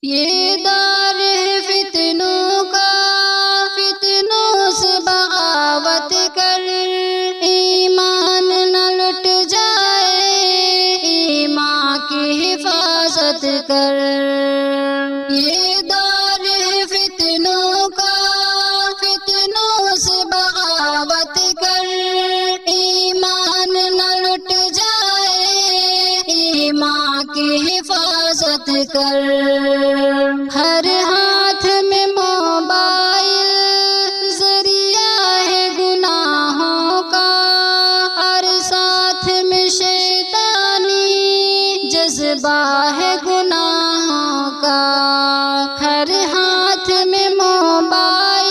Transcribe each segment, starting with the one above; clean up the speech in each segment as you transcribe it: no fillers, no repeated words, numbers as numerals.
یہ دور ہے فتنوں کا، فتنوں سے بغاوت کر، ایمان نہ لٹ جائے، ایمان کی حفاظت کر۔ یہ دور ہے فتنوں کا، فتنوں سے بغاوت کر، ایمان نہ لٹ جائے، ایمان کی حفاظت کر۔ ہر ہاتھ میں موبائل ذریعہ ہے گناہوں کا، اور ساتھ میں شیطانی جذبہ ہے گناہوں کا۔ ہر ہاتھ میں موبائل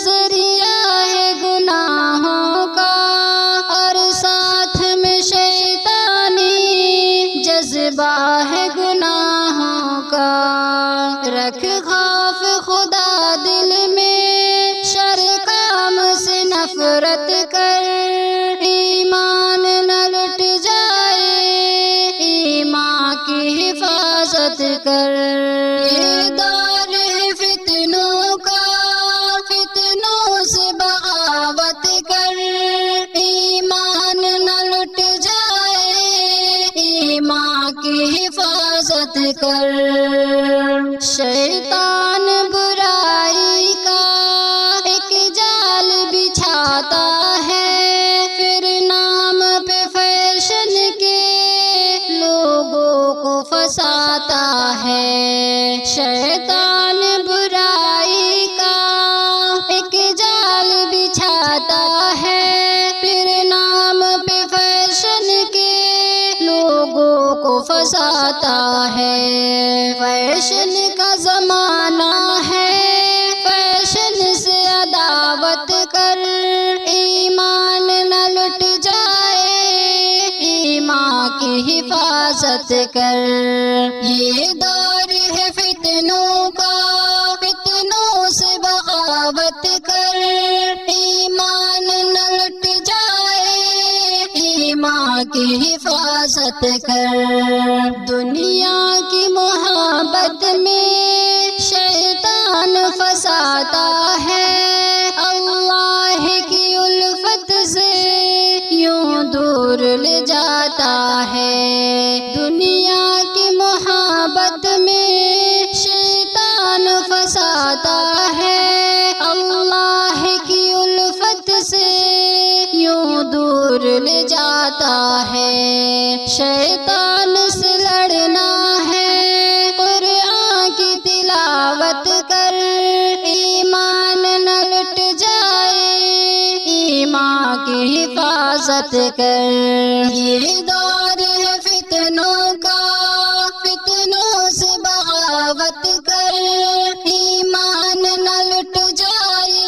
ذریعہ ہے گناہوں کا، اور ساتھ میں شیطانی جذبہ ہے گناہوں کا۔ رکھ خوف خدا دل میں، شر کام سے نفرت کر، ایمان نہ لٹ جائے، ایمان کی حفاظت کر۔ یہ دور ہے فتنوں کا، فتنوں سے بغاوت کر، ایمان نہ لٹ جائے، ایمان کی حفاظت کر۔ شیطان برائی کا ایک جال بچھاتا ہے، پھر نام پہ فیشن کے لوگوں کو پھنساتا ہے۔ شیطان برائی کا ایک جال بچھاتا ہے، پھر نام پہ فیشن کے لوگوں کو پھنساتا ہے۔ فیشن کا زمانہ ہے، فیشن سے عداوت کر، ایمان نہ لٹ جائے، ایمان کی حفاظت کر۔ یہ دور ہے فتنوں کا، فتنوں سے بغاوت کر، ایمان نہ لٹ جائے، ایمان کی حفاظت کر۔ دنیا کی محبت میں شیطان پھنساتا ہے، اللہ کی الفت سے یوں دور لے جاتا ہے۔ دنیا کی محبت میں شیطان پھنساتا ہے، اللہ کی الفت سے یوں دور لے جاتا ہے۔ شیطان سے لڑنا ہے، قرآن کی تلاوت کر، ایمان نہ لٹ جائے، ایمان کی حفاظت کر۔ یہ دور ہے فتنوں کا، فتنوں سے بغاوت کر، ایمان نہ لٹ جائے،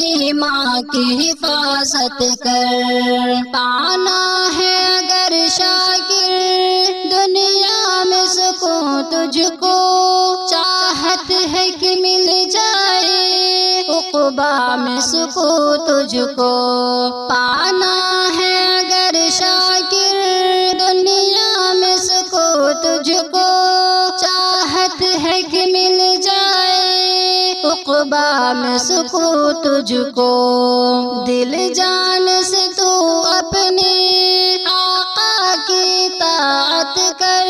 ایمان کی حفاظت کر۔ پانا ہے اگر شاکر دنیا میں سکون تجھ کو، چاہت ہے کہ مل جائے عقبیٰ میں سکون تجھ کو۔ پانا ہے اگر شاکر دنیا میں سکون تجھ کو، چاہت ہے کہ مل جائے عقبیٰ میں سکون تجھ کو۔ دل جان سے تو اپنے آقا کی اطاعت کر،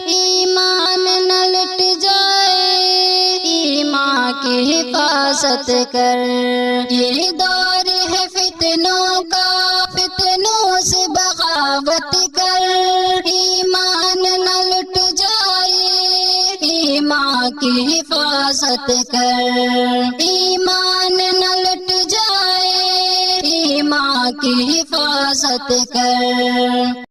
ایمان نہ لٹ جائے، ایمان کی حفاظت کر۔ یہ دور ہے فتنوں کا، فتنوں سے بغاوت کر، ایمان نہ لٹ جائے، ایمان کی حفاظت کر۔ ایمان نہ لٹ جائے، ایمان کی حفاظت کر۔